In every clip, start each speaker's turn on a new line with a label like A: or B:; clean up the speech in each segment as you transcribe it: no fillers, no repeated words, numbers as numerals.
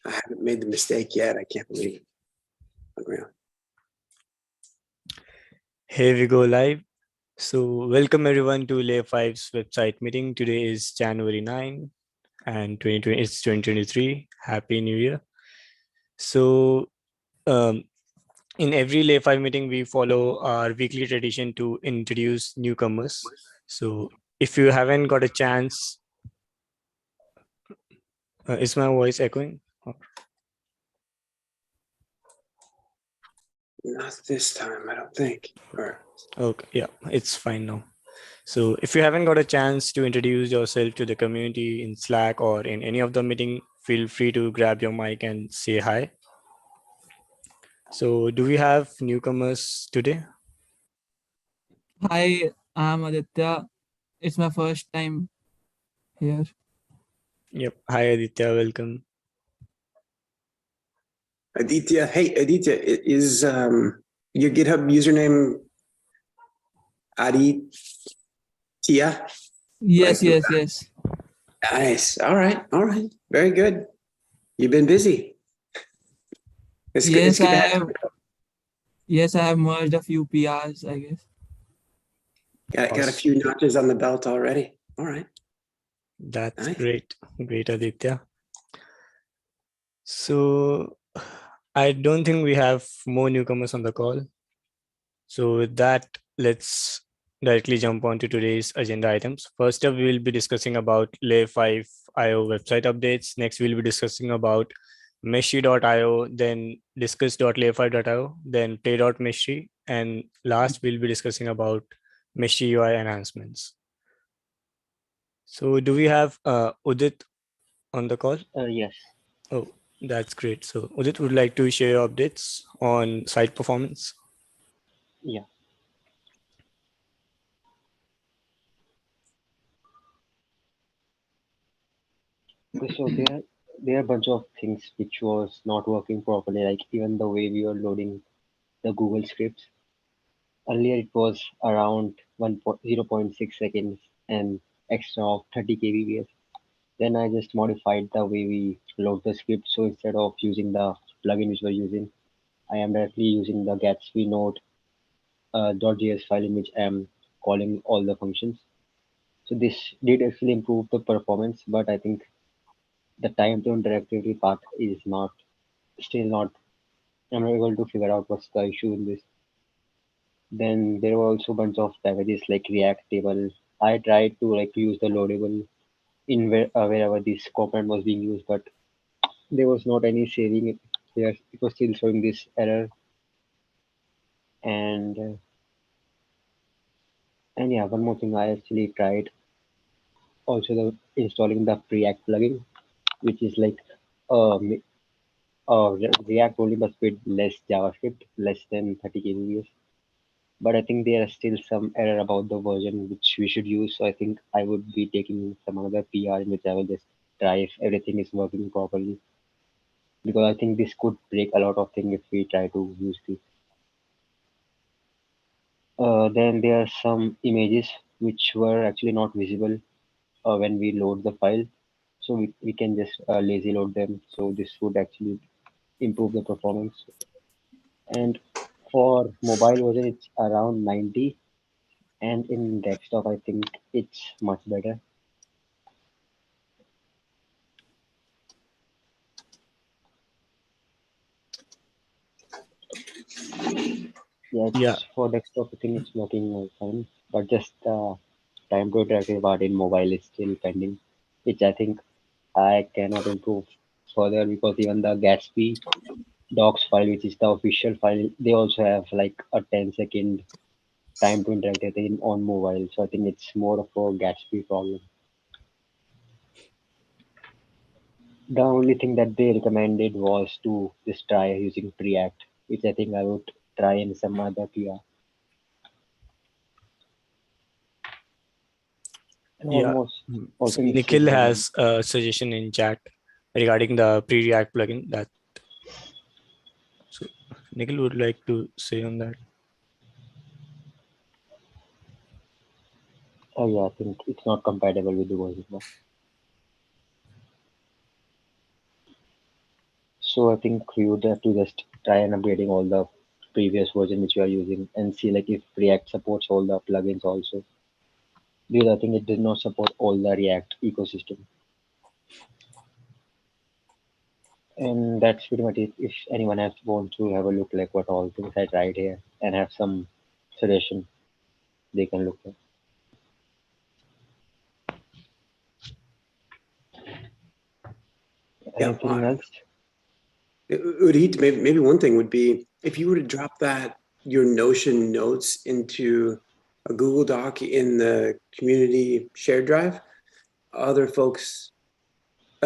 A: I haven't made the mistake yet. I can't believe it. Unreal.
B: Here we go live. So welcome everyone to Layer 5's website meeting. Today is January 9 and 2020. It's 2023. Happy New Year. So in every Layer 5 meeting, we follow our weekly tradition to introduce newcomers. So if you haven't got a chance, is my voice echoing?
A: Not this time, I don't think.
B: Okay, yeah, it's fine now. So if you haven't got a chance to introduce yourself to the community in Slack or in any of the meeting, feel free to grab your mic and say hi. So do we have newcomers today?
C: Hi, I'm Aditya. It's my first time here.
B: Yep. Hi, Aditya. Welcome.
A: Aditya, hey, Aditya, is your GitHub username Aditya?
C: Yes,
A: Like-
C: yes.
A: Nice. All right. Very good. You've been busy. It's good. It's
C: Yes,
A: good to have.
C: I have merged a few PRs, I guess.
A: Got a few notches on the belt already. All right.
B: That's
A: Nice.
B: great. Great, Aditya. So I don't think we have more newcomers on the call. So with that, let's directly jump on to today's agenda items. First up, we will be discussing about Layer 5 IO website updates. Next, we'll be discussing about Meshery.io, then discuss.layer5.io, then play.meshery, and last, we'll be discussing about Meshery UI enhancements. So do we have Udit on the call?
D: Yes.
B: Oh, that's great. So Udit would like to share your updates on site performance.
D: Yeah. Okay, so there are a bunch of things which was not working properly, like even the way we were loading the Google scripts. Earlier it was around 0.6 seconds and extra of 30 kbps. Then I just modified the way we load the script. So instead of using the plugin which we're using, I am directly using the Gatsby node .js file in which I am calling all the functions. So this did actually improve the performance, but I think the time to interactivity part is still not. I'm not able to figure out what's the issue in this. Then there were also a bunch of packages like React table. I tried to like use the loadable in wherever this component was being used, but there was not any saving it. There it was still showing this error. And yeah, one more thing I actually tried also installing the Preact plugin, which is like um, React only but with less JavaScript, less than 30 kbps. But I think there are still some error about the version which we should use. So I think I would be taking some other PR in which I will just try if everything is working properly. Because I think this could break a lot of things if we try to use this. Then there are some images which were actually not visible when we load the file. So we can just lazy load them. So this would actually improve the performance. And for mobile version, it's around 90. And in desktop, I think it's much better.
B: Yeah.
D: For desktop, I think it's working fine. But just time to interactive part in mobile is still pending, which I think I cannot improve further because even the Gatsby docs file, which is the official file, they also have like a 10-second time to interact in on mobile. So I think it's more of a Gatsby problem. The only thing that they recommended was to just try using Preact, which I think I would try in some other PR.
B: Yeah. So Nikhil has a suggestion in chat regarding the pre-React plugin. So Nikhil would like to say on that.
D: Oh yeah, I think it's not compatible with the version. So I think you would have to just try and upgrading all the previous version which you are using and see like if React supports all the plugins also. Because I think it did not support all the React ecosystem. And that's pretty much it. If anyone has want to have a look like what all things I tried here and have some suggestion, they can look at.
A: Yeah.
D: Anything else?
A: Udit, maybe one thing would be if you were to drop your Notion notes into a Google Doc in the community shared drive, other folks,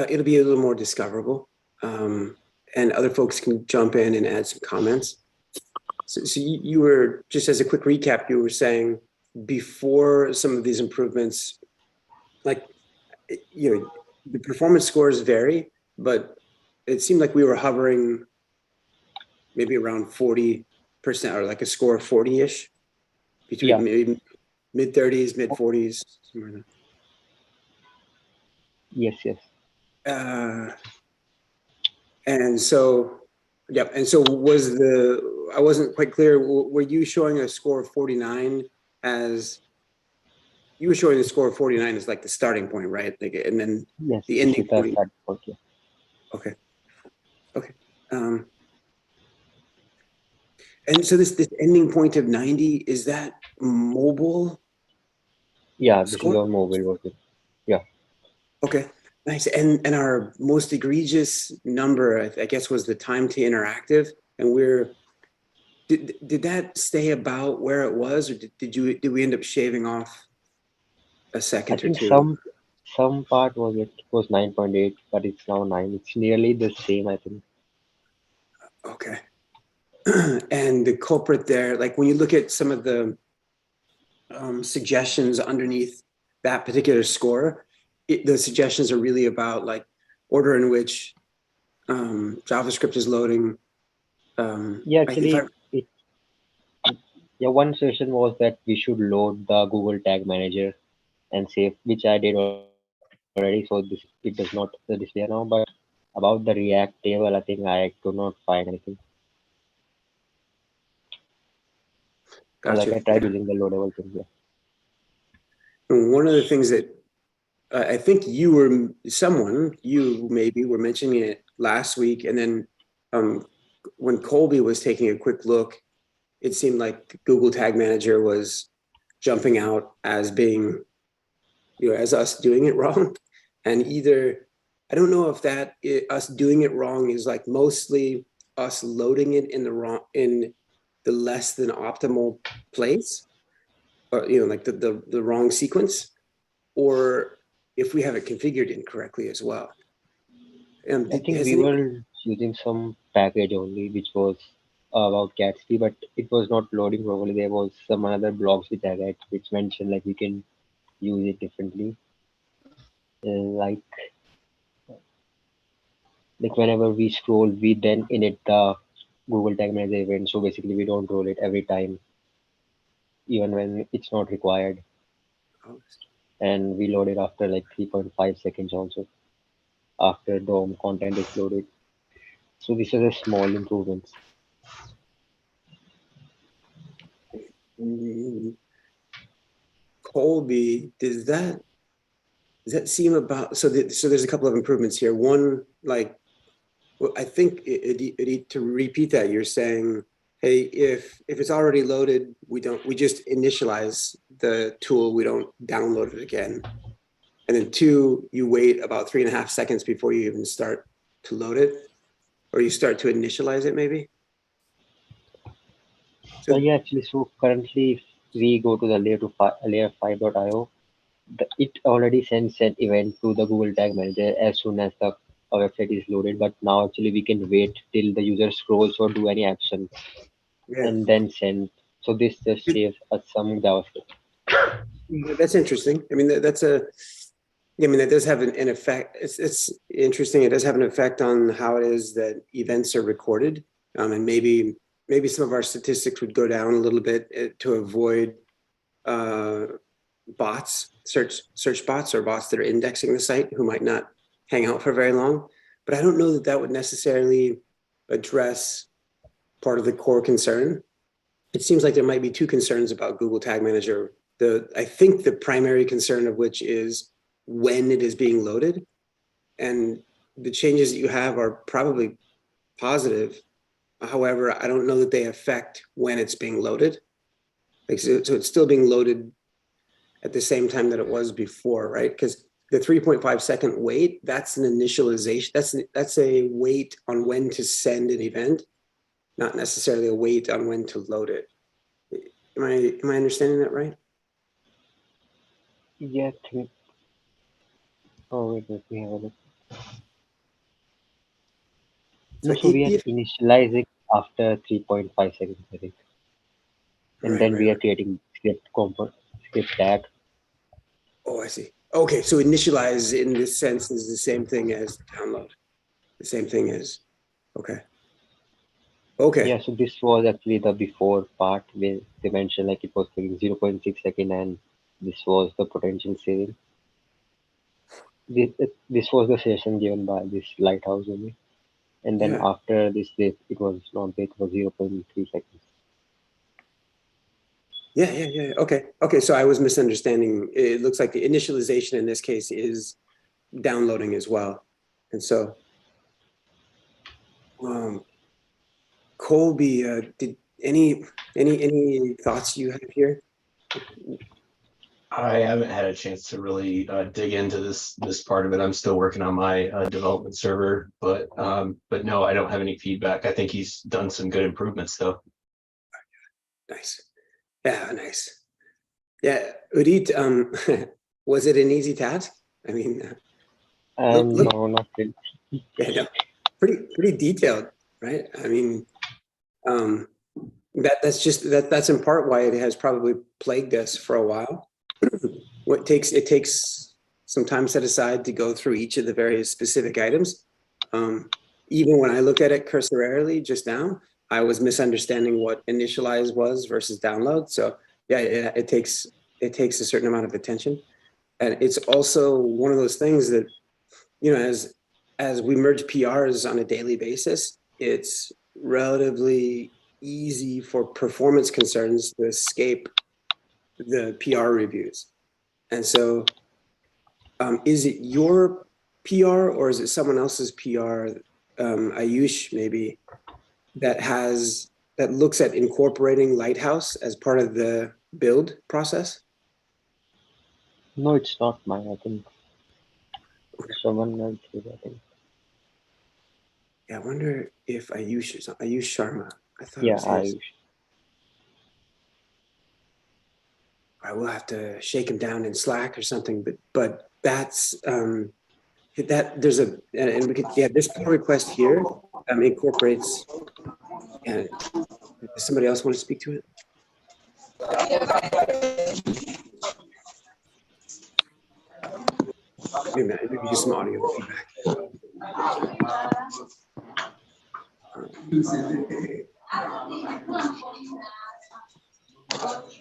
A: it'll be a little more discoverable. And other folks can jump in and add some comments. So you were, just as a quick recap, you were saying before some of these improvements, like, the performance scores vary, but it seemed like we were hovering maybe around 40% or like a score of 40-ish, between maybe mid 30s, mid 40s, somewhere in
D: Yes, yes.
A: there. And so, yeah. And so I wasn't quite clear. Were you showing a score of 49 as, you were showing the score of 49 as like the starting point, right? Like, and then
D: Yes,
A: the ending point.
D: Okay.
A: Okay. Okay. And so this ending point of 90, is that mobile
D: Yeah, this is
A: score?
D: on mobile version. Yeah.
A: Okay. Nice. And our most egregious number, I guess, was the time to interactive. And did that stay about where it was, or did we end up shaving off a
D: I
A: second or
D: think
A: two?
D: some part was 9.8, but it's now 9. It's nearly the same, I think.
A: Okay. And the culprit there, like when you look at some of the suggestions underneath that particular score, the suggestions are really about like order in which JavaScript is loading.
D: Yeah,
A: If I,
D: actually, yeah, one suggestion was that we should load the Google Tag Manager and save, which I did already. So it does not display now. But about the React table, I think I could not find anything. Like I
A: gotcha.
D: tried using the loadable thing. Yeah.
A: And one of the things that I think you maybe were mentioning it last week, and then when Colby was taking a quick look, it seemed like Google Tag Manager was jumping out as being, as us doing it wrong. And I don't know if us doing it wrong is like mostly us loading it in the less than optimal place, or like the wrong sequence, or if we have it configured incorrectly as well.
D: I think we were using some package only, which was about Gatsby, but it was not loading properly. There was some other blogs which I read which mentioned like we can use it differently. Like whenever we scroll, we then init the Google Tag Manager event. So basically, we don't roll it every time, even when it's not required. And we load it after like 3.5 seconds also, after DOM content is loaded. So this is a small improvement.
A: Colby, does that seem about, so there's a couple of improvements here. One, like, well, I think to repeat that, you're saying, hey, if it's already loaded, we just initialize the tool, we don't download it again. And then two, you wait about 3.5 seconds before you even start to load it, or you start to initialize it maybe.
D: So yeah, actually, so currently if we go to the layer 5.io, it already sends an event to the Google Tag Manager as soon as the website is loaded. But now actually we can wait till the user scrolls or do any action and then send. So this just saves us some JavaScript.
A: That's interesting. I mean, that does have an effect. It's interesting. It does have an effect on how it is that events are recorded. And maybe some of our statistics would go down a little bit to avoid bots, search bots, or bots that are indexing the site who might not hang out for very long. but I don't know that that would necessarily address part of the core concern. It seems like there might be two concerns about Google Tag Manager. I think the primary concern of which is when it is being loaded, and the changes that you have are probably positive. However, I don't know that they affect when it's being loaded. Like, so it's still being loaded at the same time that it was before, right? Because the 3.5-second wait, that's an initialization. That's a wait on when to send an event, not necessarily a wait on when to load it. Am I understanding that right?
D: Yeah, I think. Oh, wait, let me have a look.
A: So
D: No, so we are
A: if
D: initializing after 3.5 seconds, I think. And then we are
A: right.
D: creating script tag.
A: Oh, I see. Okay, so initialize in this sense is the same thing as download. The same thing as, okay. Okay.
D: Yeah, so this was actually the before part where they mentioned like it was taking 0.6 second and this was the potential saving. This was the session given by this lighthouse only. And then
A: Yeah.
D: after this, it was not there, it was 0.3 seconds.
A: Yeah. Okay. So I was misunderstanding. It looks like the initialization in this case is downloading as well. And so, Colby, did any thoughts you have here?
E: I haven't had a chance to really dig into this part of it. I'm still working on my development server, but no, I don't have any feedback. I think he's done some good improvements though.
A: Nice. Yeah, nice. Yeah, Udit, was it an easy task? I mean, look,
D: No, not really.
A: yeah, no, pretty detailed, right? I mean, that's in part why it has probably plagued us for a while. It takes some time set aside to go through each of the various specific items. Even when I looked at it cursorily just now, I was misunderstanding what initialize was versus download. So yeah, it takes a certain amount of attention, and it's also one of those things that, you know, as we merge PRs on a daily basis, it's relatively easy for performance concerns to escape the PR reviews. And so, is it your PR or is it someone else's PR, Ayush maybe, that looks at incorporating Lighthouse as part of the build process?
D: No, it's not mine. I think someone else did, I think.
A: Yeah, I wonder if Ayush is Ayush Sharma. I thought
D: Yeah,
A: it was his. I will have to shake him down in Slack or something, but that's that there's a, and we could, yeah, this pull request here incorporates, and does somebody else want to speak to it? Maybe just some audio feedback.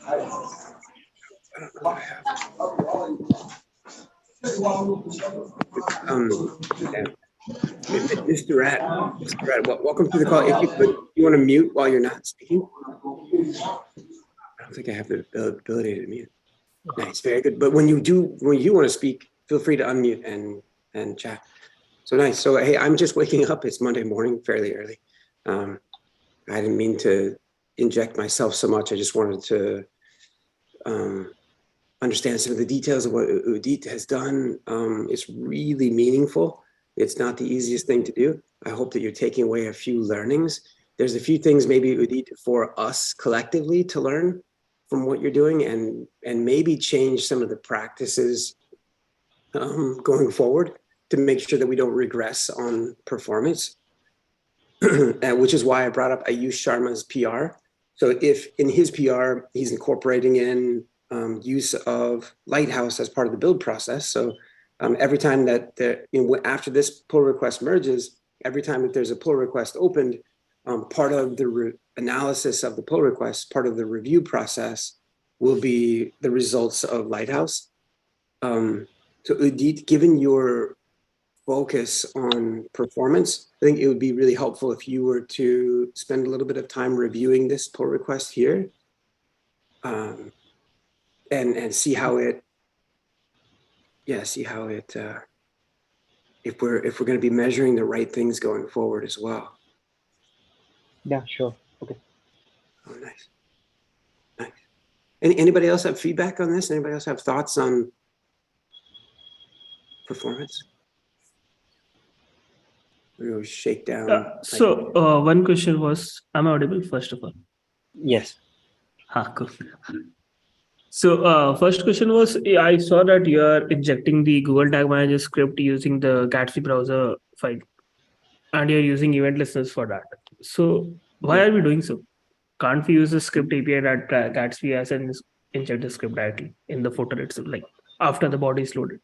A: I don't know what I have. Mr. Rat, welcome to the call. If you could, you want to mute while you're not speaking? I don't think I have the ability to mute. Nice, very good. But when you want to speak, feel free to unmute and chat. So nice. So hey, I'm just waking up. It's Monday morning, fairly early. I didn't mean to inject myself so much. I just wanted to understand some of the details of what Udit has done. It's really meaningful. It's not the easiest thing to do. I hope that you're taking away a few learnings. There's a few things maybe, Udit, for us collectively to learn from what you're doing, and maybe change some of the practices going forward to make sure that we don't regress on performance, which is why I brought up Ayush Sharma's PR. So if in his PR, he's incorporating in use of Lighthouse as part of the build process. So every time that after this pull request merges, every time that there's a pull request opened, part of the analysis of the pull request, part of the review process, will be the results of Lighthouse. So Udit, given your focus on performance, I think it would be really helpful if you were to spend a little bit of time reviewing this pull request here, and see how it, if we're going to be measuring the right things going forward as well.
D: Yeah, sure. Okay.
A: Oh, nice. Anybody else have feedback on this? Anybody else have thoughts on performance? We'll shake down.
F: One question was, am I audible first of all?
D: Yes.
F: Cool. So first question was, I saw that you are injecting the Google Tag Manager script using the Gatsby browser file, and you're using event listeners for that. So why are we doing so? Can't we use the script API that Gatsby has and inject the script directly in the footer itself, like after the body is loaded?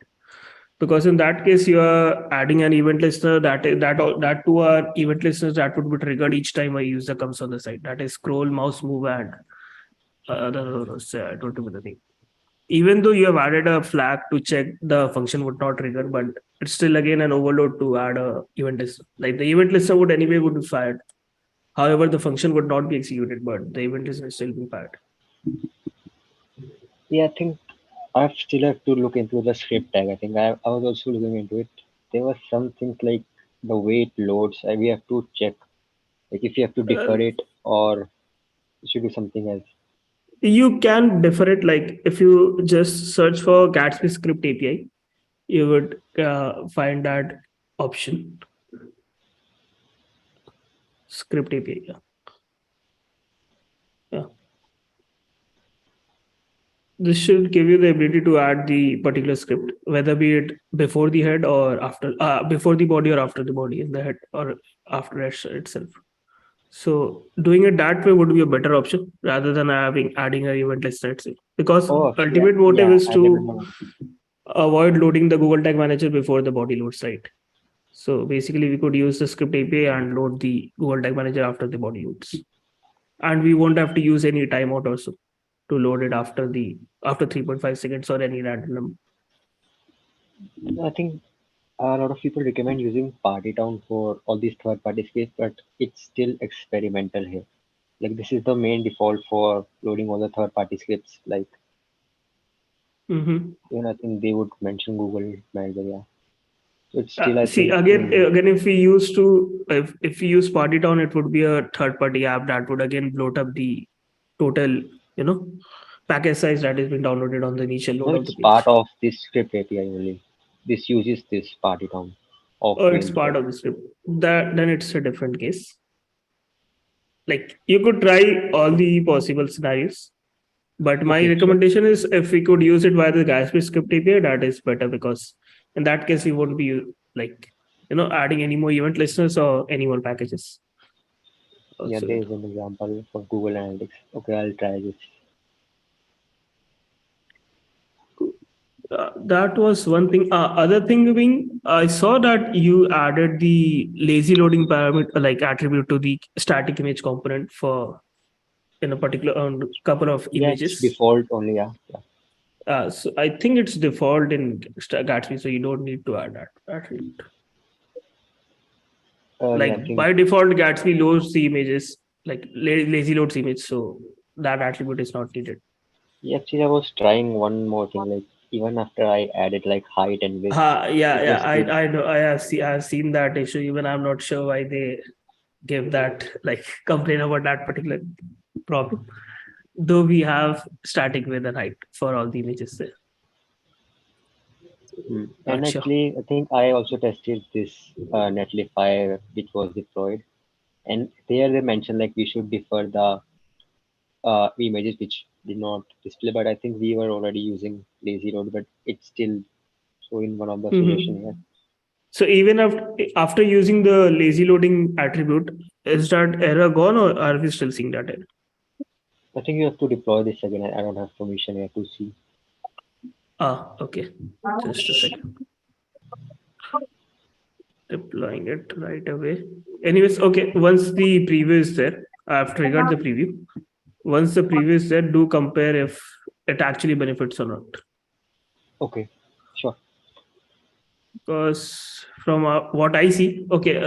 F: Because in that case, you are adding an event listener that to our event listeners that would be triggered each time a user comes on the site. That is scroll, mouse move, and I don't remember the name. Even though you have added a flag to check the function would not trigger, but it's still again an overload to add a event listener. Like the event listener would be fired. However, the function would not be executed, but the event listener still be fired.
D: Yeah, I think I still have to look into the script tag. I think I was also looking into it. There were some things like the way it loads. We have to check, like if you have to defer it or you should do something else.
F: You can defer it. Like if you just search for Gatsby script API, you would find that option. Script API. Yeah. This should give you the ability to add the particular script, whether be it before the head or after, before the body or after the body, in the head or after itself. So doing it that way would be a better option rather than adding an event listener itself. Because ultimate motive is to avoid loading the Google Tag Manager before the body loads, right? So basically, we could use the script API and load the Google Tag Manager after the body loads, and we won't have to use any timeout also to load it after 3.5 seconds or any random.
D: I think a lot of people recommend using Partytown for all these third-party scripts, but it's still experimental here. Like this is the main default for loading all the third-party scripts. Like, I think they would mention Google Manager. Yeah. So it's still, I think,
F: again, if we use Partytown, it would be a third-party app that would again bloat up the total, package size that has been downloaded on the initial load of the page.
D: Part of this script API only. This uses this Partytown.
F: It's part of the script. Then it's a different case. Like you could try all the possible scenarios, but my recommendation is if we could use it via the Gatsby script API, that is better, because in that case we won't be adding any more event listeners or any more packages.
D: Yeah, there is an example for Google Analytics. Okay, I'll try this.
F: That was one thing. Other thing being, I saw that you added the lazy loading parameter, like attribute, to the static image component for in a particular couple of images.
D: It's default only. Yeah.
F: So I think it's default in Gatsby, so you don't need to add that attribute. By default, Gatsby loads the images, like lazy loads image, so that attribute is not needed.
D: Yeah, actually, I was trying one more thing, like even after I added like height and width.
F: I know. I have seen that issue. Even I'm not sure why they give that, complain about that particular problem. Though we have static width and height for all the images there.
D: And actually, I think I also tested this Netlify which was deployed, and there they mentioned like we should defer the images which did not display, but I think we were already using lazy load, but it's still showing one of the suggestions here.
F: So even after using the lazy loading attribute, is that error gone, or are we still seeing that error?
D: I think you have to deploy this again. I don't have permission here to see.
F: Okay. Just a second. Deploying it right away. Anyways, okay. Once the preview is there, I've triggered the preview. Once the preview is there, do compare if it actually benefits or not.
D: Okay, sure.
F: because from what I see, okay,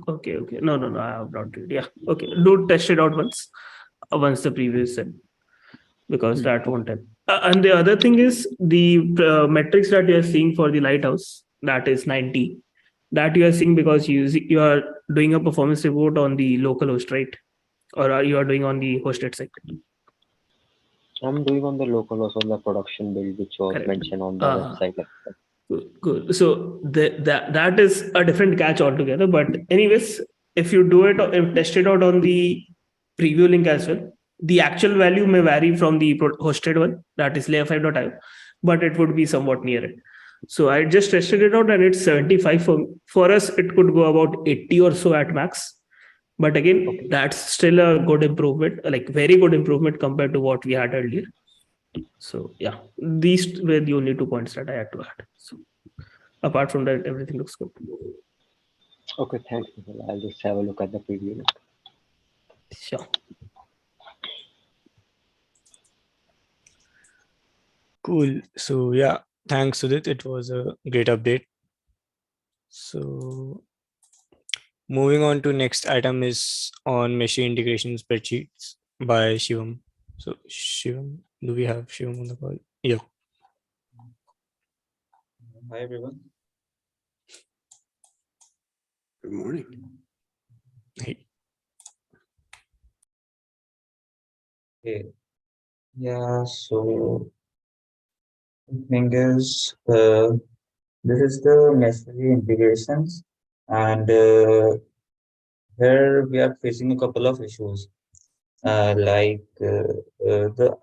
F: okay, no, I have not did. Yeah, okay, do test it out once the previous set, because that won't help. And the other thing is the metrics that you are seeing for the lighthouse, that is 90, that you are seeing because you are doing a performance report on the local host, right? Or you are doing on the hosted segment?
D: I'm doing on the local host on the production build, which was
F: Correct.
D: mentioned on the website.
F: Good. So that is a different catch altogether. But anyways, if you do it, if test it out on the preview link as well, the actual value may vary from the hosted one, that is layer5.io, but it would be somewhat near it. So I just tested it out and it's 75 for us. It could go about 80 or so at max. But again, that's still a good improvement, like very good improvement compared to what we had earlier. So yeah, these were the only 2 points that I had to add. So apart from that, everything looks good.
D: Okay, thanks. I'll just have a look at the preview link.
F: Sure.
B: Cool. So yeah, thanks, Udit. It was a great update. So moving on to next item is on Meshery integration spreadsheets by Shivam. So Shivam, do we have Shivam on the call? Yeah.
G: Hi everyone.
A: Good morning.
B: Hey.
G: Okay. Yeah, so the thing is, this is the Meshery integrations, and here we are facing a couple of issues. The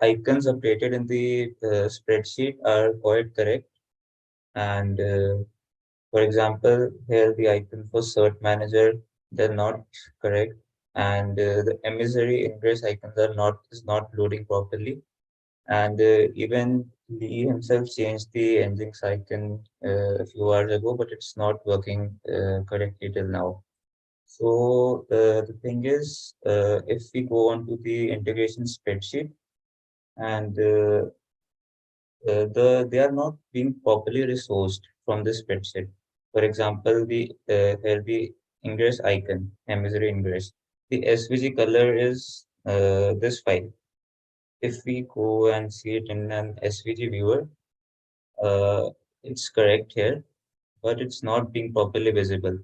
G: icons updated in the spreadsheet are quite correct, and for example, here the icon for Cert Manager, they're not correct, and the Emissary Ingress icons is not loading properly. And even Lee himself changed the NGINX icon a few hours ago, but it's not working correctly till now. So the thing is, if we go on to the integration spreadsheet, and they are not being properly resourced from the spreadsheet. For example, here the ingress icon, Emissary Ingress, the SVG color is this file. If we go and see it in an SVG viewer, it's correct here, but it's not being properly visible.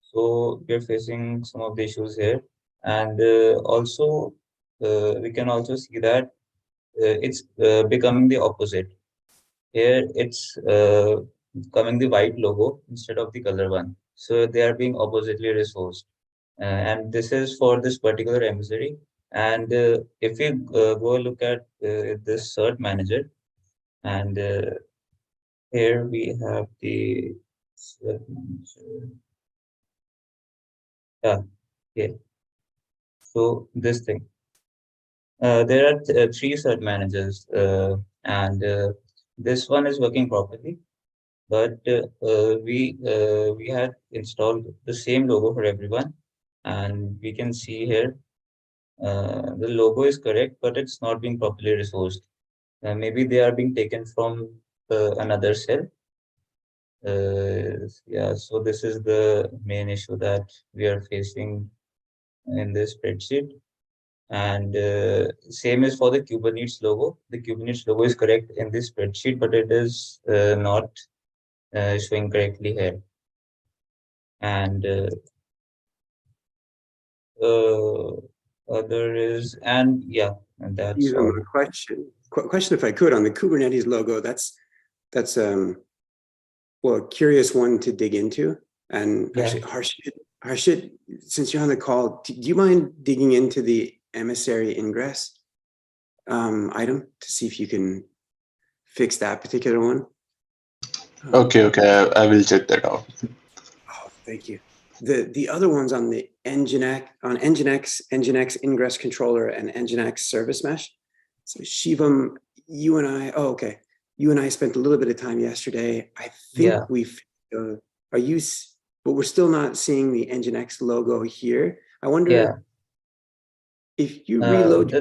G: So we're facing some of the issues here. And also, we can also see that it's becoming the opposite. Here it's coming the white logo instead of the color one. So they are being oppositely resourced. And this is for this particular emissary. And if we go look at this Cert Manager, and here we have the Cert Manager. Yeah. So this thing. There are 3 Cert Managers, and this one is working properly. But we had installed the same logo for everyone, and we can see here the logo is correct, but it's not being properly resourced. Maybe they are being taken from another cell. Yeah, so this is the main issue that we are facing in this spreadsheet. And same is for the Kubernetes logo. The Kubernetes logo is correct in this spreadsheet, but it is not showing correctly here. And other is, and yeah, and that's all.
A: A question if I could on the Kubernetes logo. That's well, a curious one to dig into. And actually, Harshit, since you're on the call, do you mind digging into the Emissary Ingress item to see if you can fix that particular one?
H: Okay, I will check that out.
A: Oh, thank you. The other ones on the NGINX Ingress controller and NGINX service mesh. So Shivam, you and I spent a little bit of time yesterday. I think but we're still not seeing the NGINX logo here. I wonder if you reload.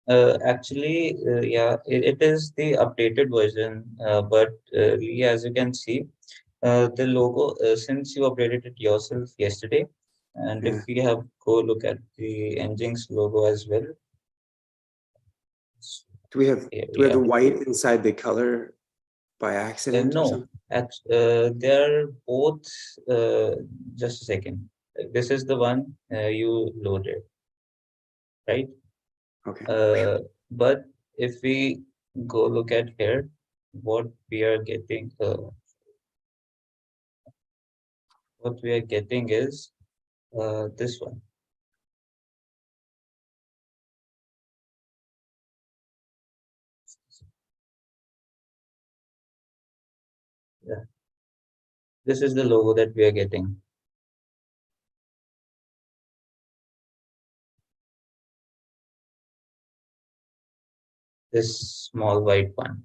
G: Actually, yeah, it is the updated version, but as you can see, the logo, since you updated it yourself yesterday, and
A: Yeah.
G: if we have go look at the NGINX logo as well.
A: Do we have the white inside the color by accident or
G: No,
A: something?
G: they're both. Just a second. This is the one you loaded, right?
A: Okay.
G: But if we go look at here, what we are getting, is this one. Yeah, this is the logo that we are getting. This small white one.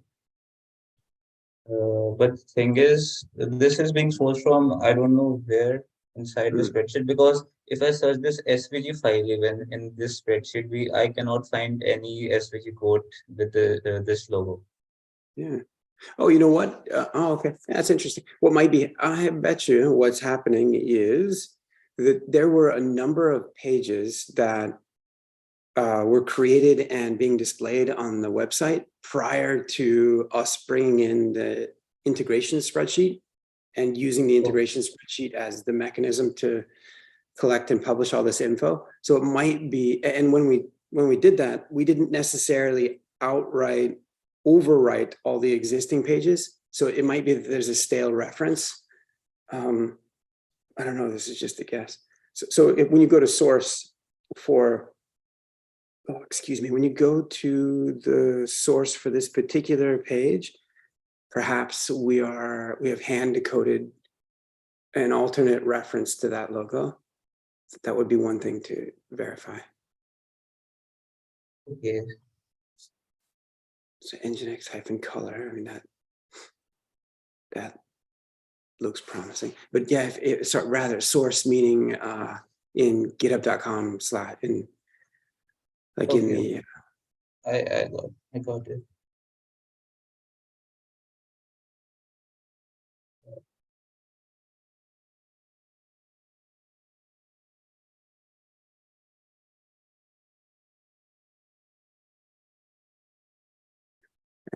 G: But the thing is, this is being sourced from I don't know where inside the spreadsheet, because if I search this SVG file even in this spreadsheet, I cannot find any SVG code with this logo.
A: Yeah. Oh, you know what? Okay, that's interesting. What might be, I bet you what's happening is that there were a number of pages that were created and being displayed on the website prior to us bringing in the integration spreadsheet and using the integration spreadsheet as the mechanism to collect and publish all this info. So it might be, and when we did that, we didn't necessarily outright overwrite all the existing pages. So it might be that there's a stale reference. I don't know, this is just a guess. So when you go to source for, oh, excuse me, when you go to the source for this particular page, perhaps we have hand decoded an alternate reference to that logo. That would be one thing to verify.
G: Okay.
A: So NGINX --color, I mean, that looks promising. But yeah, rather source meaning in github.com / in like in the
G: I got it.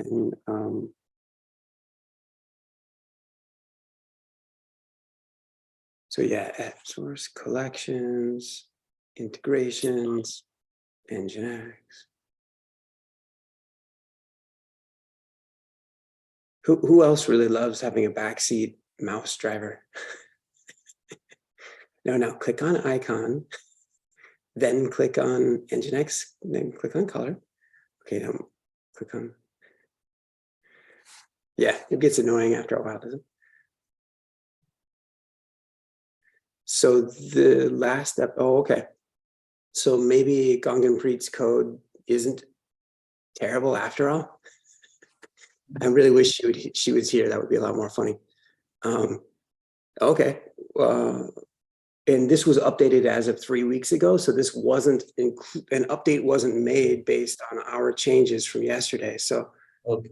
A: and so yeah, at source collections, integrations, NGINX. Who else really loves having a backseat mouse driver? Now click on icon, then click on NGINX, then click on color. Okay, now click on. Yeah, it gets annoying after a while, doesn't it? So the last step, oh, okay. So maybe Ganganpreet's code isn't terrible after all. I really wish she was here. That would be a lot more funny. Okay. And this was updated as of 3 weeks ago. So this wasn't, an update wasn't made based on our changes from yesterday. So, okay.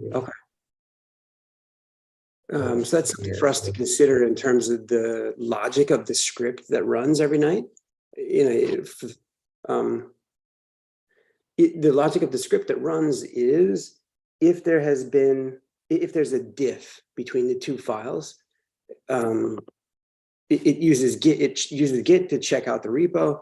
A: So that's something for us to consider in terms of the logic of the script that runs every night. You know, the logic of the script that runs is if there's a diff between the two files, it uses Git to check out the repo.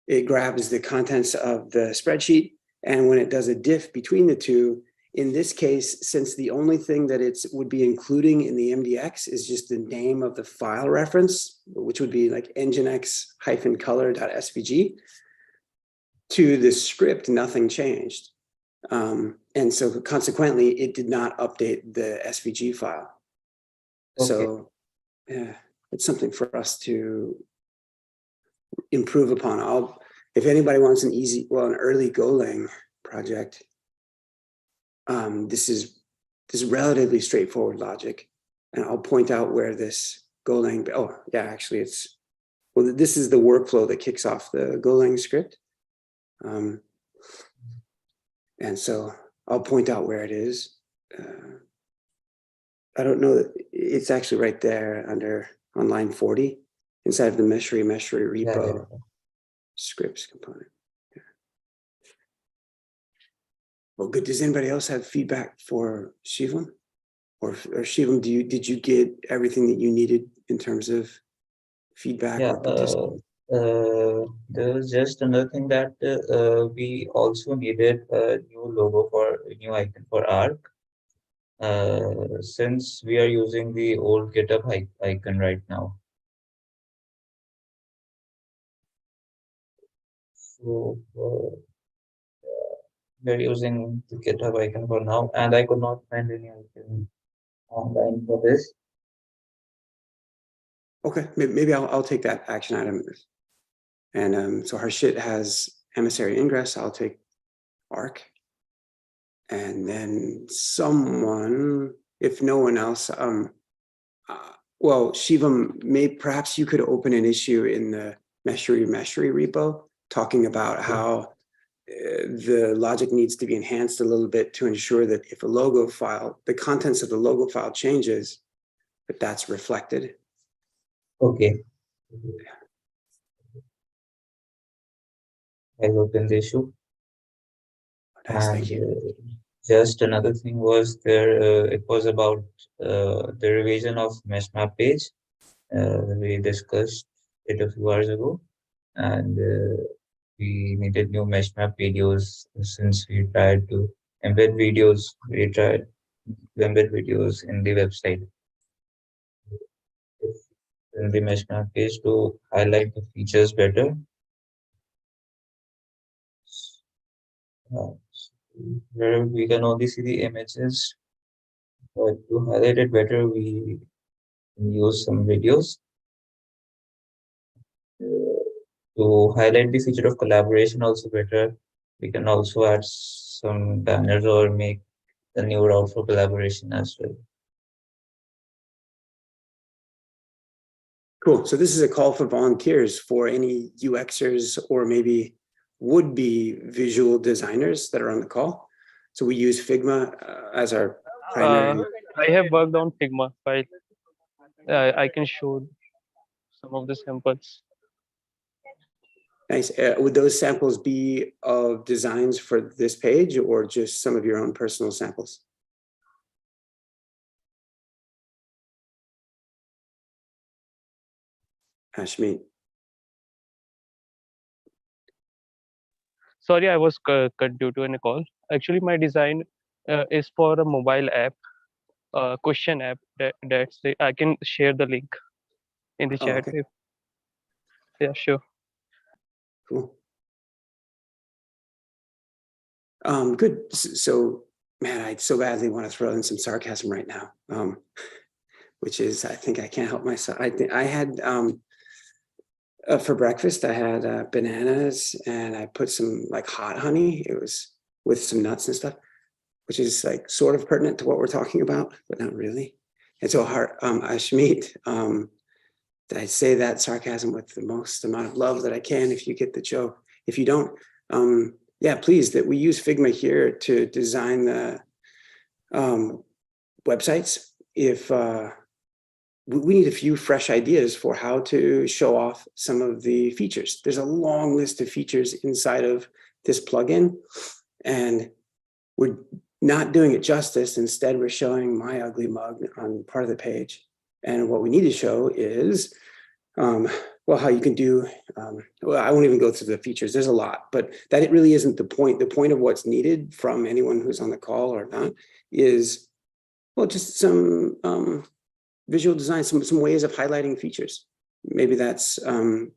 A: It grabs the contents of the spreadsheet, and when it does a diff between the two, in this case, since the only thing that it would be including in the MDX is just the name of the file reference, which would be like nginx-color.svg, to the script, nothing changed. And so consequently, it did not update the SVG file. Okay. So yeah, it's something for us to improve upon. If anybody wants an early Golang project, this is relatively straightforward logic, and I'll point out where this Golang. Oh yeah, actually, this is the workflow that kicks off the Golang script. And so I'll point out where it is. I don't know, it's actually right there on line 40, inside of the Meshery repo scripts component. Yeah. Well, good. Does anybody else have feedback for Shivam? Or Shivam, did you get everything that you needed in terms of feedback or participation?
G: There was just another thing that we also needed a new icon for Arc. Since we are using the old GitHub icon right now. So we're using the GitHub icon for now, and I could not find any icon online for this.
A: Okay, maybe I'll take that action item. And so Harshit has Emissary Ingress, I'll take Arc. And then someone, if no one else, well, Shivam, perhaps you could open an issue in the Meshery repo talking about how the logic needs to be enhanced a little bit to ensure that if a logo file, the contents of the logo file changes, that that's reflected.
G: Okay. I'll open the issue.
A: Nice,
G: And
A: thank you.
G: Just another thing was there, it was about the revision of MeshMap page. We discussed it a few hours ago, and we needed new MeshMap videos since we tried to embed videos. We tried to embed videos in the website. In the MeshMap page to highlight the features better. Where we can only see the images, but to highlight it better, we use some videos. To highlight the feature of collaboration also better, we can also add some banners or make a new route for collaboration as well.
A: Cool. So this is a call for volunteers for any UXers or maybe would-be visual designers that are on the call. So we use Figma as our primary.
I: I have worked on Figma file. I can show some of the samples.
A: Nice. Would those samples be of designs for this page or just some of your own personal samples? Ashmeet.
I: Sorry, I was cut due to a call. Actually, my design is for a mobile app, question app. That's it. I can share the link in the chat.
A: Okay.
I: Yeah, sure.
A: Cool. Good. So, man, I so badly want to throw in some sarcasm right now, which is, I think I can't help myself. I had, for breakfast, I had bananas and I put some like hot honey. It was with some nuts and stuff, which is like sort of pertinent to what we're talking about, but not really. And so, Ashmeet, I say that sarcasm with the most amount of love that I can, if you get the joke. If you don't, yeah, please, that we use Figma here to design the websites. If we need a few fresh ideas for how to show off some of the features. There's a long list of features inside of this plugin, and we're not doing it justice. Instead, we're showing my ugly mug on part of the page. And what we need to show is, well, how you can do, well, I won't even go through the features. There's a lot, but that it really isn't the point. The point of what's needed from anyone who's on the call or not is, well, just some visual design, some ways of highlighting features. Maybe that's some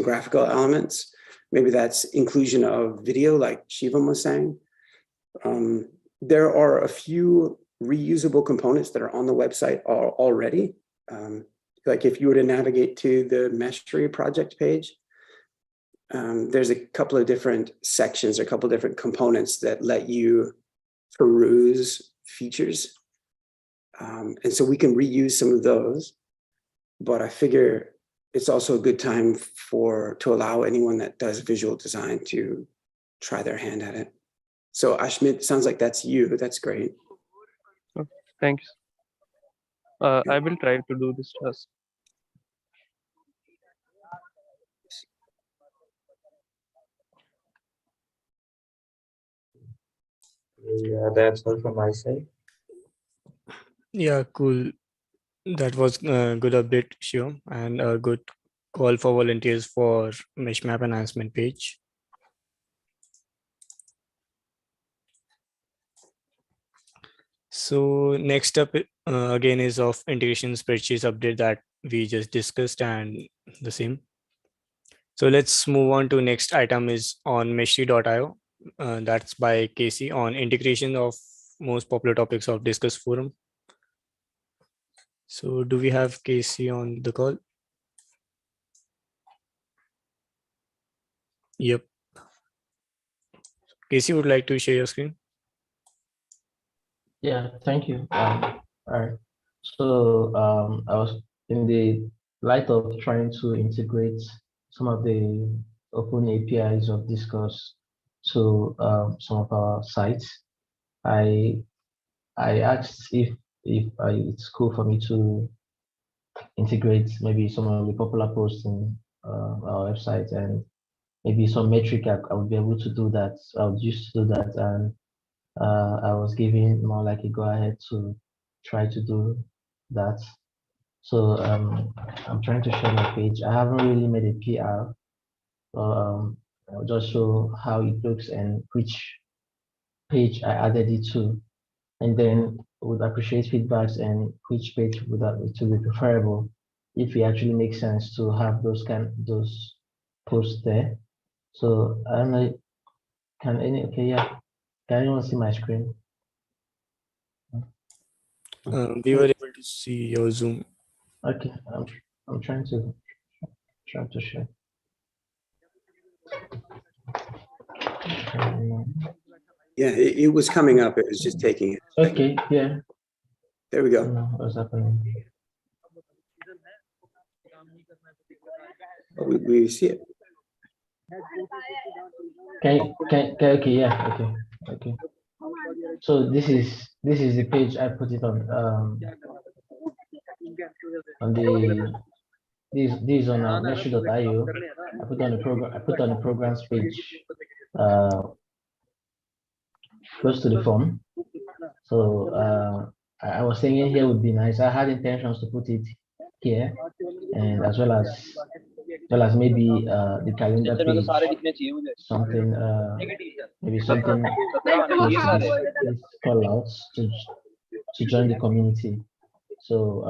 A: graphical elements. Maybe that's inclusion of video, like Shivam was saying. There are a few reusable components that are on the website already. Like if you were to navigate to the Meshery project page, there's a couple of different sections, a couple of different components that let you peruse features. And so we can reuse some of those, but I figure it's also a good time to allow anyone that does visual design to try their hand at it. So Ashmit, sounds like that's you. That's great.
I: Thanks. I will try to do this task.
G: Yeah, that's all from my side.
B: Yeah, cool. That was a good update, Shivam, and a good call for volunteers for MeshMap enhancement page. So next up again is of integration spreadsheets update that we just discussed and the same. So let's move on to next item is on Meshery.io. That's by Casey on integration of most popular topics of Discuss forum. So do we have Casey on the call? Yep. Casey would like to share your screen.
J: Yeah, thank you. All right. So I was in the light of trying to integrate some of the open APIs of Discourse to some of our sites. I asked if it's cool for me to integrate maybe some of the popular posts in our website, and maybe some metric I would be able to do that. I would used to do that, and I was given more like a go ahead to try to do that. So I'm trying to share my page. I haven't really made a PR, but I'll just show how it looks and which page I added it to, and then would appreciate feedbacks and which page would to be preferable if it actually makes sense to have those posts there. So I don't know. Can anyone see my screen?
B: We were able to see your Zoom.
J: Okay, I'm trying to share.
A: Yeah, it was coming up. It was just taking it.
J: Okay, yeah.
A: There we
J: I
A: go.
J: don't know what's happening.
A: Oh, we see it.
J: Okay, yeah, okay. So this is the page I put it on the this is on Meshery.io. I put on the programs page close to the form. So I was saying here would be nice. I had intentions to put it here, and as well as maybe the calendar page, something maybe something close to this call outs to join the community. So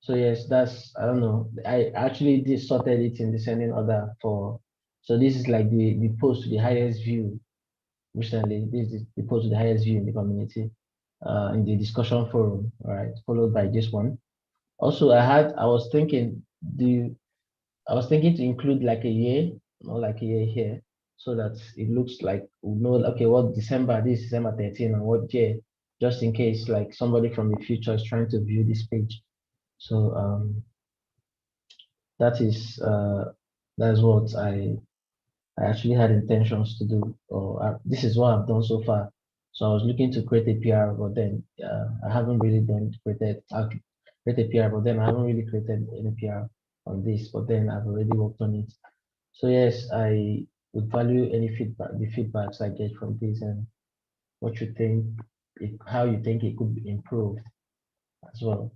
J: so yes, that's, I don't know. I actually did sorted it in descending order for, so this is like the post to the highest view recently. This is the post to the highest view in the community, in the discussion forum, right? Followed by this one. Also, I was thinking to include like a year, more like a year here, so that it looks like we know, okay, what December, this is December 13, and what year, just in case like somebody from the future is trying to view this page. So that is what I actually had intentions to do, or this is what I've done so far. So I was looking to create a PR, but then I haven't really created a PR, but then I haven't really created any PR on this, but then I've already worked on it. So yes, I would value any the feedbacks I get from this, and what you think, how you think it could be improved as well.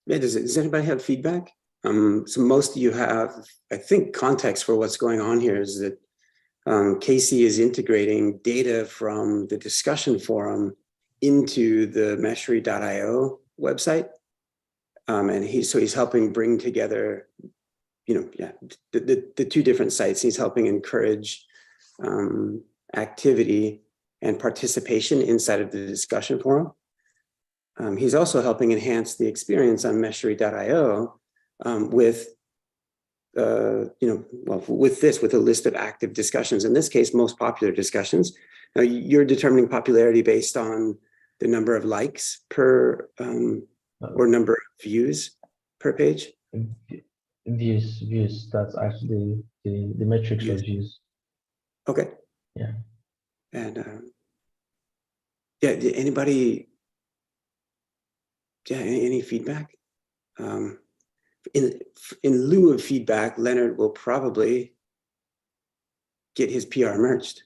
A: Yeah, does anybody have feedback? So most of you have, I think, context for what's going on here is that Casey is integrating data from the discussion forum into the Meshery.io website. And he's helping bring together, the two different sites. He's helping encourage activity and participation inside of the discussion forum. He's also helping enhance the experience on Meshery.io with a list of active discussions. In this case, most popular discussions. Now you're determining popularity based on the number of likes per or number of views per page?
J: Views. That's actually the metrics of views.
A: Okay.
J: Yeah.
A: And yeah, did anybody? Yeah, any feedback? In lieu of feedback, Leonard will probably get his PR merged.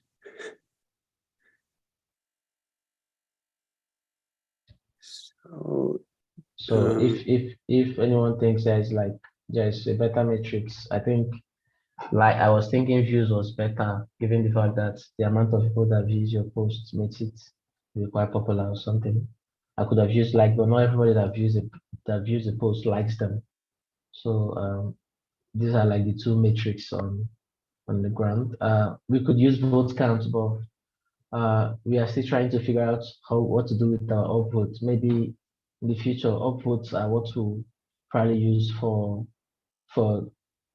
J: So if anyone thinks there's a better matrix, I think I was thinking views was better given the fact that the amount of people that views your posts makes it be quite popular or something. I could have used but not everybody that views the post likes them. So these are like the two metrics on the ground. We could use vote counts, but we are still trying to figure out what to do with our upvotes. Maybe in the future, upvotes are what we'll probably use for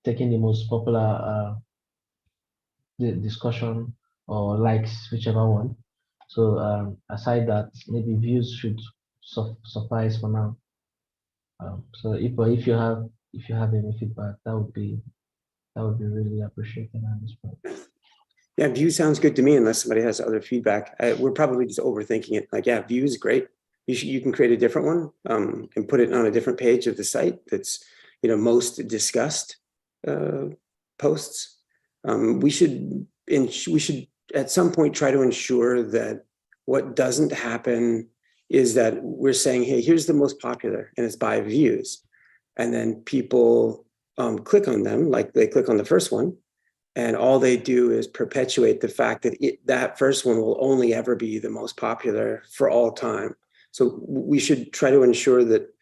J: taking the most popular the discussion or likes, whichever one. So aside that, maybe views should suffice for now. So if you have any feedback, that would be really appreciated at this point.
A: Yeah, view sounds good to me unless somebody has other feedback. We're probably just overthinking it. Like, yeah, view is great. You can create a different one and put it on a different page of the site that's, most discussed posts. We should at some point try to ensure that what doesn't happen is that we're saying, hey, here's the most popular, and it's by views. And then people click on them, like they click on the first one, and all they do is perpetuate the fact that that first one will only ever be the most popular for all time. So we should try to ensure that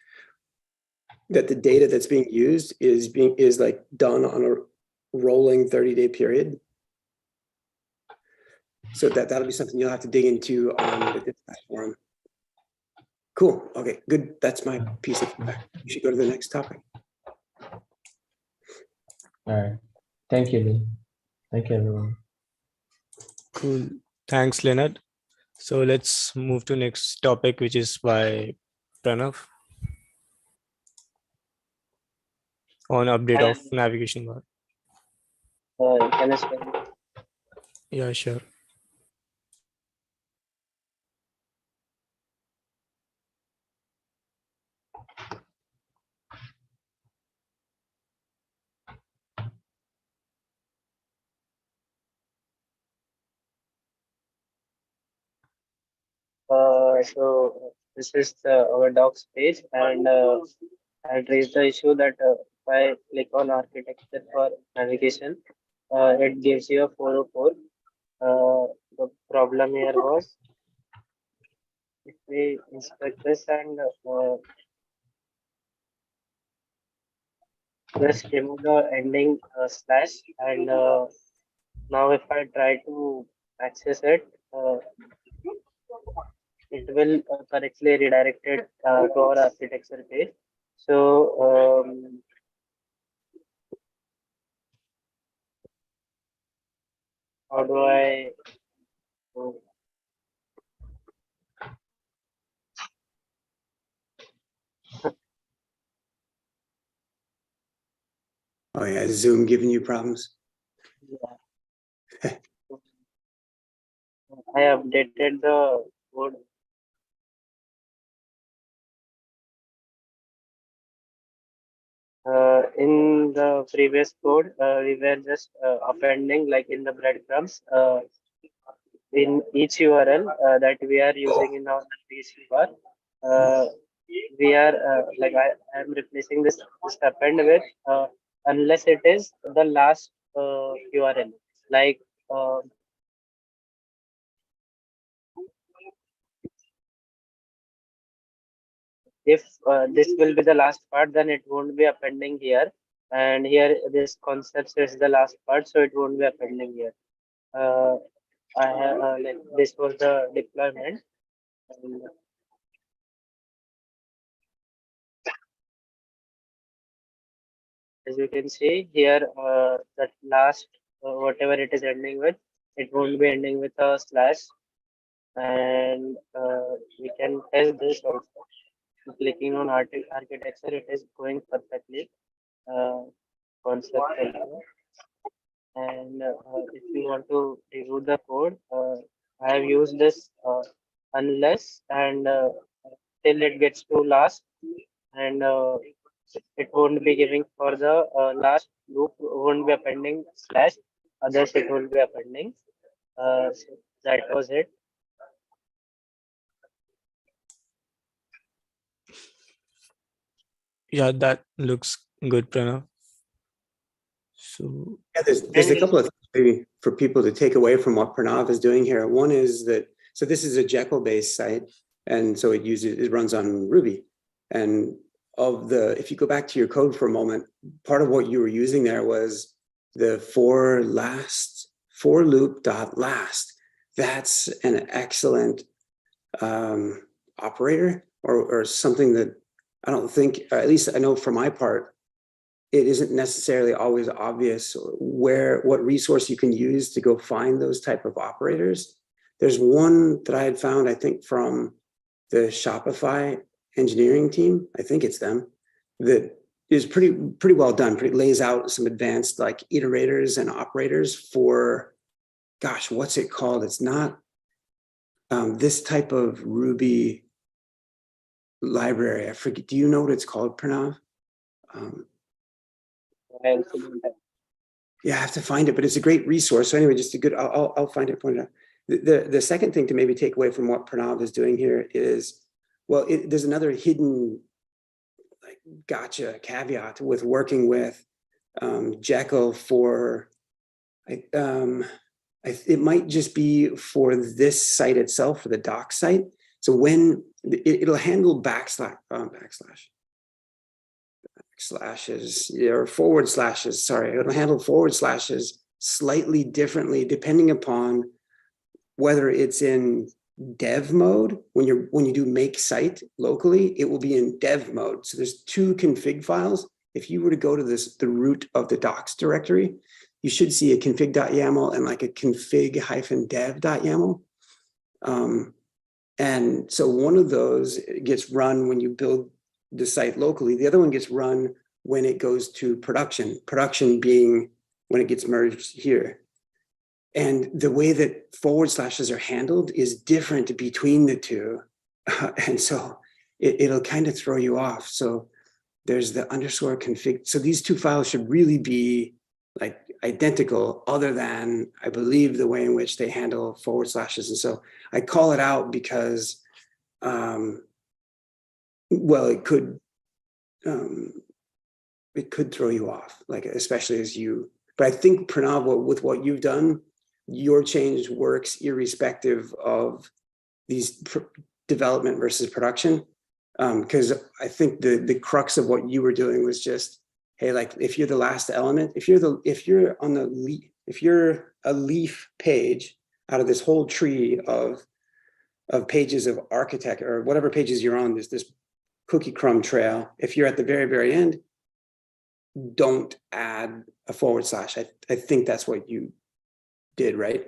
A: the data that's being used is like done on a rolling 30-day period. So that'll be something you'll have to dig into on the dispatch forum. Cool. Okay, good. That's my piece of feedback. You should go to the next topic.
J: All right. Thank you, Lee. Thank you, everyone.
B: Cool. Thanks, Leonard. So let's move to next topic, which is by Pranav on update of navigation bar.
K: Can I spell it?
B: Yeah, sure.
K: So this is our docs page, and I raised the issue that if I click on architecture for navigation, it gives you a 404. The problem here was if we inspect this and just remove the ending slash, and now if I try to access it, it will correctly redirected to our architecture page. So how do I
A: Oh yeah, is Zoom giving you problems?
K: Yeah. I updated the code. In the previous code, we were just appending like in the breadcrumbs in each URL that we are using in our navigation bar. We are like I am replacing this append with unless it is the last URL, like if this will be the last part, then it won't be appending here, and here this concept is the last part, so it won't be appending here. I have like this was the deployment. And as you can see here, that last whatever it is ending with, it won't be ending with a slash, and we can test this also. clicking on architecture, it is going perfectly. Concept. And if you want to review the code, I have used this unless and till it gets to last, and it won't be giving for the last loop, won't be appending slash, others it will be appending. So that was it.
B: Yeah, that looks good, Pranav. So
A: yeah, there's a couple of things maybe for people to take away from what Pranav is doing here. One is that, so this is a Jekyll-based site, and so it runs on Ruby. And if you go back to your code for a moment, part of what you were using there was the for loop dot last. That's an excellent operator, or something that I don't think, or at least I know for my part, it isn't necessarily always obvious what resource you can use to go find those type of operators. There's one that I had found, I think from the Shopify engineering team, I think it's them, that is pretty well done. Lays out some advanced like iterators and operators for, gosh, what's it called? It's not this type of Ruby library. I forget. Do you know what it's called, Pranav? Yeah, I have to find it, but it's a great resource. So anyway, just a good, I'll find it, point it out. The second thing to maybe take away from what Pranav is doing here is, well, there's another hidden like gotcha caveat with working with Jekyll for, it might just be for this site itself, for the doc site. So when it'll handle backslashes or forward slashes, sorry, it'll handle forward slashes slightly differently depending upon whether it's in dev mode. When you do make site locally, it will be in dev mode. So there's two config files. If you were to go to the root of the docs directory, you should see a config.yaml and like a config-dev.yaml. And so one of those gets run when you build the site locally. The other one gets run when it goes to production being when it gets merged here. And the way that forward slashes are handled is different between the two. And so it'll kind of throw you off. So there's the underscore config. So these two files should really be like identical, other than, I believe, the way in which they handle forward slashes. And so I call it out because, well, it could throw you off, like especially as you. But I think, Pranav, with what you've done, your change works irrespective of these development versus production. Because I think the crux of what you were doing was just, hey, like if you're the last element, if you're a leaf page out of this whole tree of pages of architect or whatever pages you're on, this cookie crumb trail, if you're at the very, very end, don't add a forward slash. I think that's what you did, right?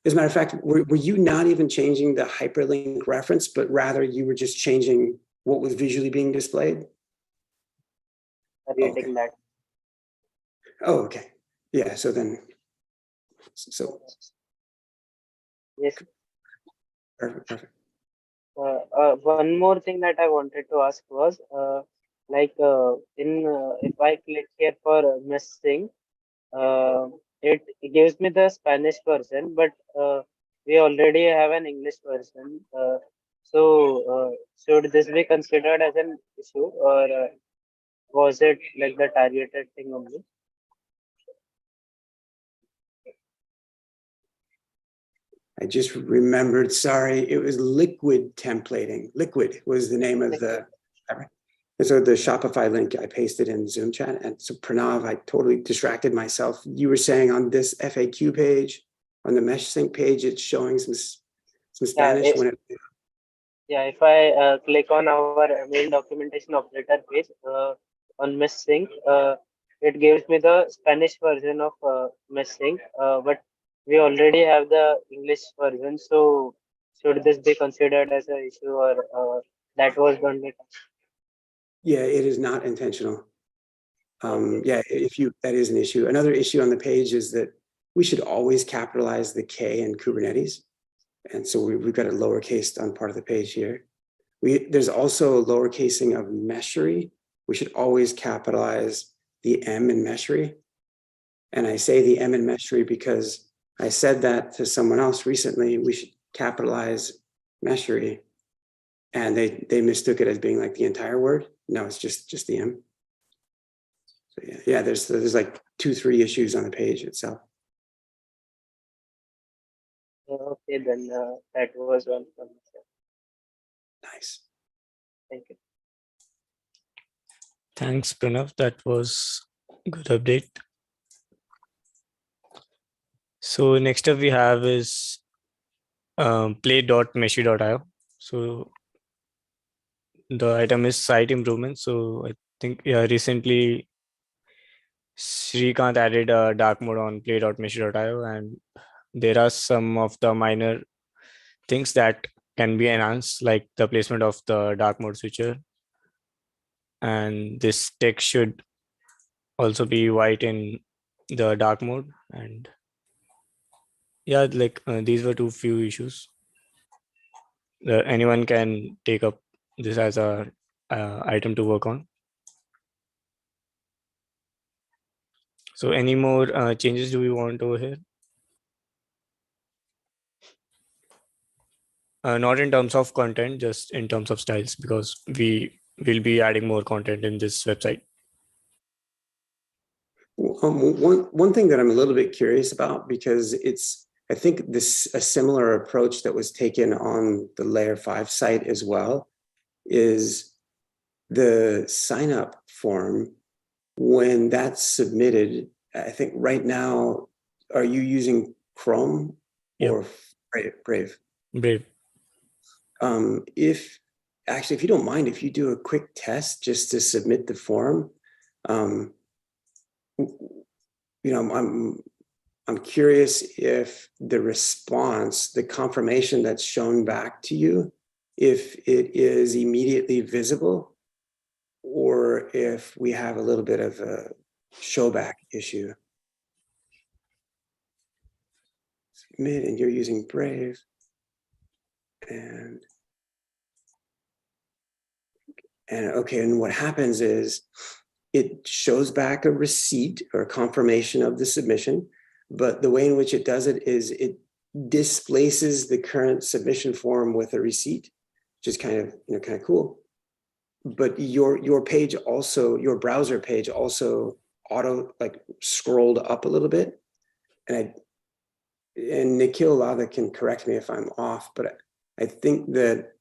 A: As a matter of fact, were you not even changing the hyperlink reference, but rather you were just changing what was visually being displayed?
K: Reading that.
A: Oh, okay. Yeah, so then,
K: Yes.
A: Perfect.
K: One more thing that I wanted to ask was, if I click here for missing, it gives me the Spanish version, but we already have an English version. So should this be considered as an issue, or was it like the targeted thing only?
A: I just remembered, sorry, it was liquid templating. Liquid was the name of the, and so the Shopify link I pasted in Zoom chat. And so Pranav, I totally distracted myself. You were saying on this FAQ page, on the MeshSync page, it's showing some Spanish.
K: If I click on our main documentation operator page on MeshSync, it gives me the Spanish version of MeshSync, but we already have the English version. So should this be considered as an issue, or that was the only time?
A: Yeah, it is not intentional. Yeah, that is an issue. Another issue on the page is that we should always capitalize the K in Kubernetes. And so we've got a lowercase on part of the page here. There's also a lowercasing of Meshery. We should always capitalize the M in Meshery. And I say the M in Meshery because I said that to someone else recently. We should capitalize Meshery, and they mistook it as being like the entire word. No, it's just the M. So yeah, there's like 2-3 issues on the page itself.
K: Okay, then that was one from myself.
A: Nice.
K: Thank you.
B: Thanks, Pranav. That was a good update. So next up we have is play.meshery.io. So the item is site improvement. So I think recently Srikanth added a dark mode on play.meshery.io, and there are some of the minor things that can be enhanced, like the placement of the dark mode switcher. And this text should also be white in the dark mode. And yeah, like these were few issues. Anyone can take up this as a item to work on. So any more changes do we want over here? Not in terms of content, just in terms of styles, because we will be adding more content in this website.
A: One thing that I'm a little bit curious about, because I think a similar approach that was taken on the layer 5 site as well, is the sign up form. When that's submitted, I think right now, are you using Chrome or Brave?
B: Brave.
A: If you don't mind, if you do a quick test just to submit the form, I'm curious if the response, the confirmation that's shown back to you, if it is immediately visible, or if we have a little bit of a showback issue. Submit, and you're using Brave. And okay, and what happens is it shows back a receipt or a confirmation of the submission, but the way in which it does it is it displaces the current submission form with a receipt, which is kind of cool. But your page also, your browser page also scrolled up a little bit, and Nikhil Latha can correct me if I'm off, but I think that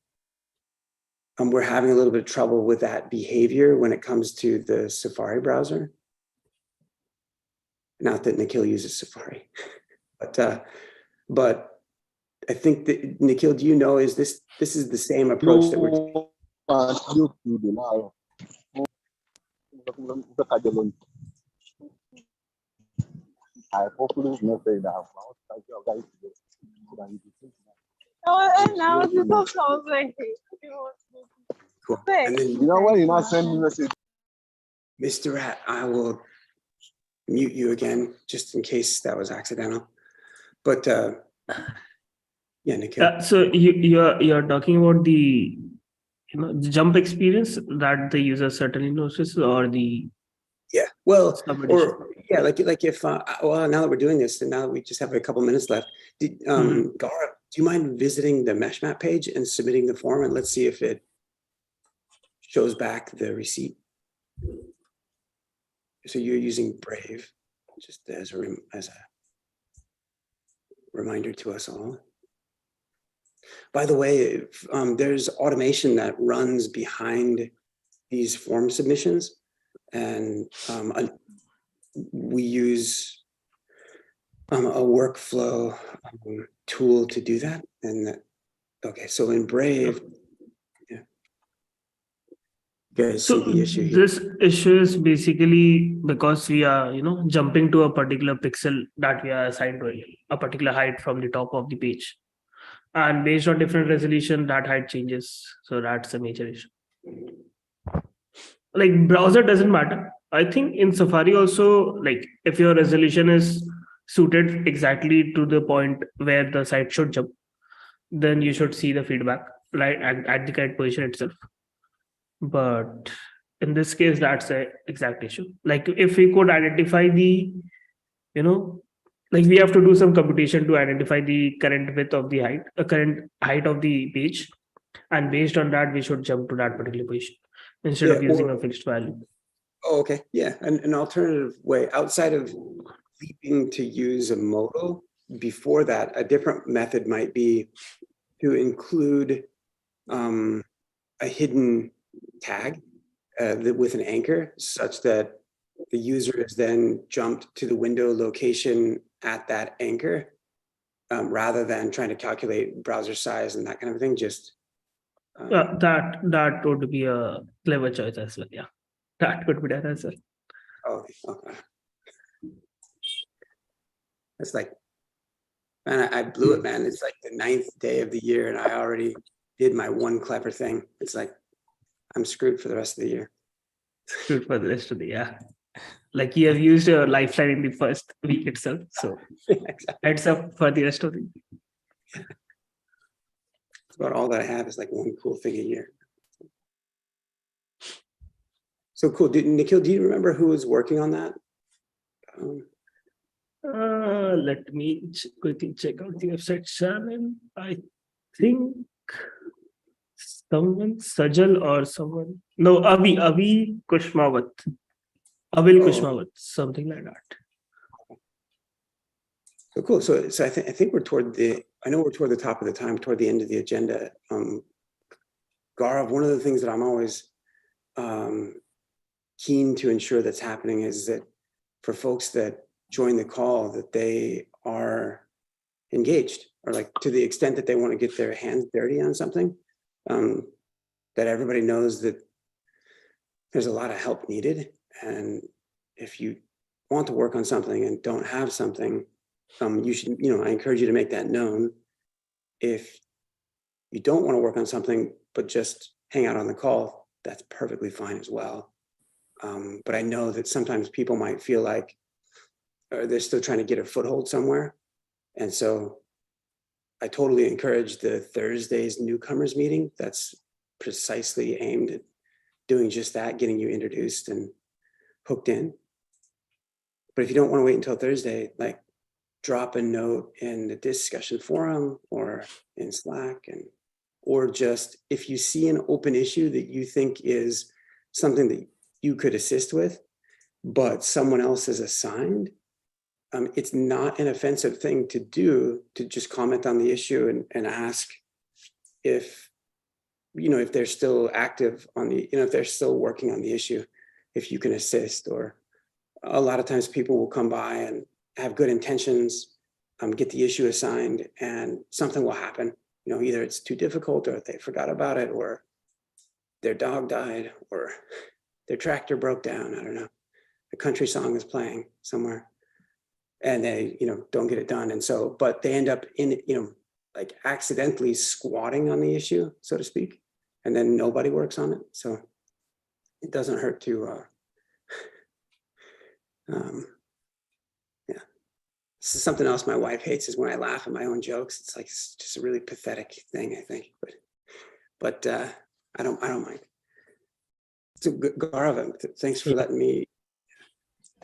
A: we're having a little bit of trouble with that behavior when it comes to the Safari browser. Not that Nikhil uses Safari, but I think that, Nikhil, do you know, is this is the same approach that we're taking?
L: Now this all sounds like
A: Cool. And then,
L: you know what? You're not sending me message.
A: Mr. Rat, I will mute you again just in case that was accidental. But yeah, Nikhil.
F: So you're talking about the jump experience that the user certainly notices, or the
A: like if well, now that we're doing this, and now that we just have a couple minutes left, Gaurav, do you mind visiting the MeshMap page and submitting the form, and let's see if it shows back the receipt. So you're using Brave, just as a reminder to us all. By the way, there's automation that runs behind these form submissions, and we use a workflow tool to do that. And okay, so in Brave, you guys see the issue here.
F: This issue is basically because we are jumping to a particular pixel that we are assigned to a particular height from the top of the page, and based on different resolution that height changes. So that's a major issue. like browser doesn't matter. I think in Safari also, like if your resolution is suited exactly to the point where the site should jump, then you should see the feedback right at the correct position itself. But in this case, that's a exact issue. Like if we could identify the, like we have to do some computation to identify the current width of the height, current height of the page, and based on that, we should jump to that particular position instead of using a fixed value.
A: Oh, okay. Yeah. And an alternative way outside of leaping to use a modal, before that, a different method might be to include a hidden tag with an anchor such that the user is then jumped to the window location at that anchor rather than trying to calculate browser size and that kind of thing. Just
F: that would be a clever choice as well. Yeah, that could be done as well.
A: Oh, okay. It's like, man, I blew it, man. It's like the 9th day of the year and I already did my one clever thing. It's like, I'm screwed for the rest of the year.
F: Screwed for the rest of the year. Like you have used your lifeline in the first week itself. So
A: exactly.
F: Heads up for the rest of the year.
A: It's about all that I have is like one cool thing a year. So cool. Nikhil, do you remember who was working on that?
F: Let me quickly check out the website channel. I think someone, Sajal or someone. No, Avi Kushmawat. Avil Kushmawat, something like that.
A: So cool. So I think we're toward the, I know we're toward the top of the time, toward the end of the agenda. Gaurav, one of the things that I'm always keen to ensure that's happening is that for folks that join the call, that they are engaged, or like to the extent that they want to get their hands dirty on something, that everybody knows that there's a lot of help needed. And if you want to work on something and don't have something, you should, I encourage you to make that known. If you don't want to work on something, but just hang out on the call, that's perfectly fine as well. But I know that sometimes people might feel like they're still trying to get a foothold somewhere. And so I totally encourage the Thursday's NewComers meeting. That's precisely aimed at doing just that, getting you introduced and hooked in. But if you don't want to wait until Thursday, like drop a note in the discussion forum or in Slack, or just if you see an open issue that you think is something that you could assist with, but someone else is assigned, it's not an offensive thing to do, to just comment on the issue and ask if, if they're still active on the, if they're still working on the issue, if you can assist. Or a lot of times people will come by and have good intentions, get the issue assigned, and something will happen. Either it's too difficult, or they forgot about it, or their dog died, or their tractor broke down. I don't know. A country song is playing somewhere, and they, don't get it done. And so, but they end up in, like accidentally squatting on the issue, so to speak, and then nobody works on it. So it doesn't hurt to, yeah. This is something else my wife hates, is when I laugh at my own jokes. It's like, it's just a really pathetic thing, I think, but I don't mind. So Gaurav, thanks for letting me.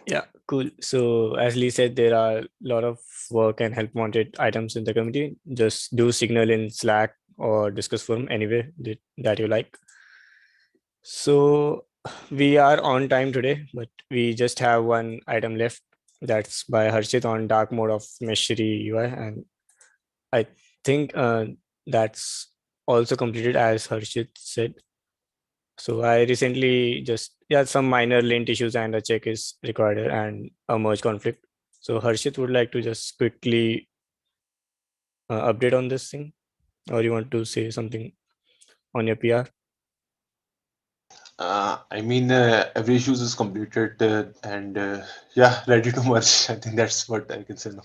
B: Yeah, cool. So as Lee said, there are a lot of work and help wanted items in the community. Just do signal in Slack or discuss forum anyway that you like. So we are on time today, but we just have one item left. That's by Harshit on dark mode of Meshery UI. And I think that's also completed as Harshit said. So I recently some minor lint issues and a check is required and a merge conflict. So Harshit would like to just quickly update on this thing, or you want to say something on your PR?
H: I mean, every issue is completed and yeah, ready to merge. I think that's what I can say now.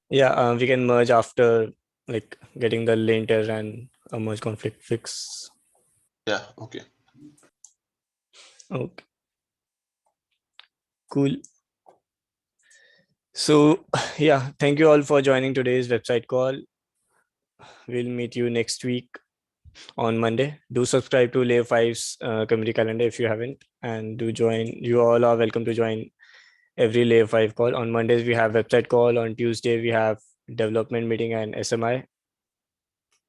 B: Yeah, we can merge after like getting the linter and a merge conflict fix.
H: Yeah, okay.
B: Okay. Cool. So yeah, thank you all for joining today's website call. We'll meet you next week on Monday. Do subscribe to Layer 5's community calendar if you haven't, and do join. You all are welcome to join every Layer 5 call. On Mondays we have website call. On Tuesday we have development meeting and SMI.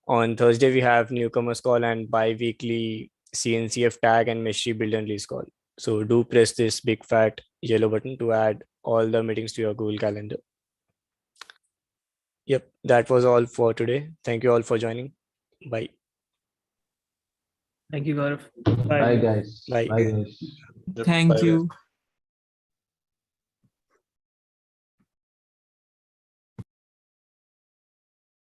B: On Thursday we have newcomers call and bi-weekly CNCF tag and Meshery build and release call. So do press this big fat yellow button to add all the meetings to your Google Calendar. Yep, that was all for today. Thank you all for joining. Bye.
F: Thank you, Gaurav.
J: Bye, guys.
B: Bye.
J: Bye, guys.
H: Yep,
C: Thank
H: bye, guys.
C: you.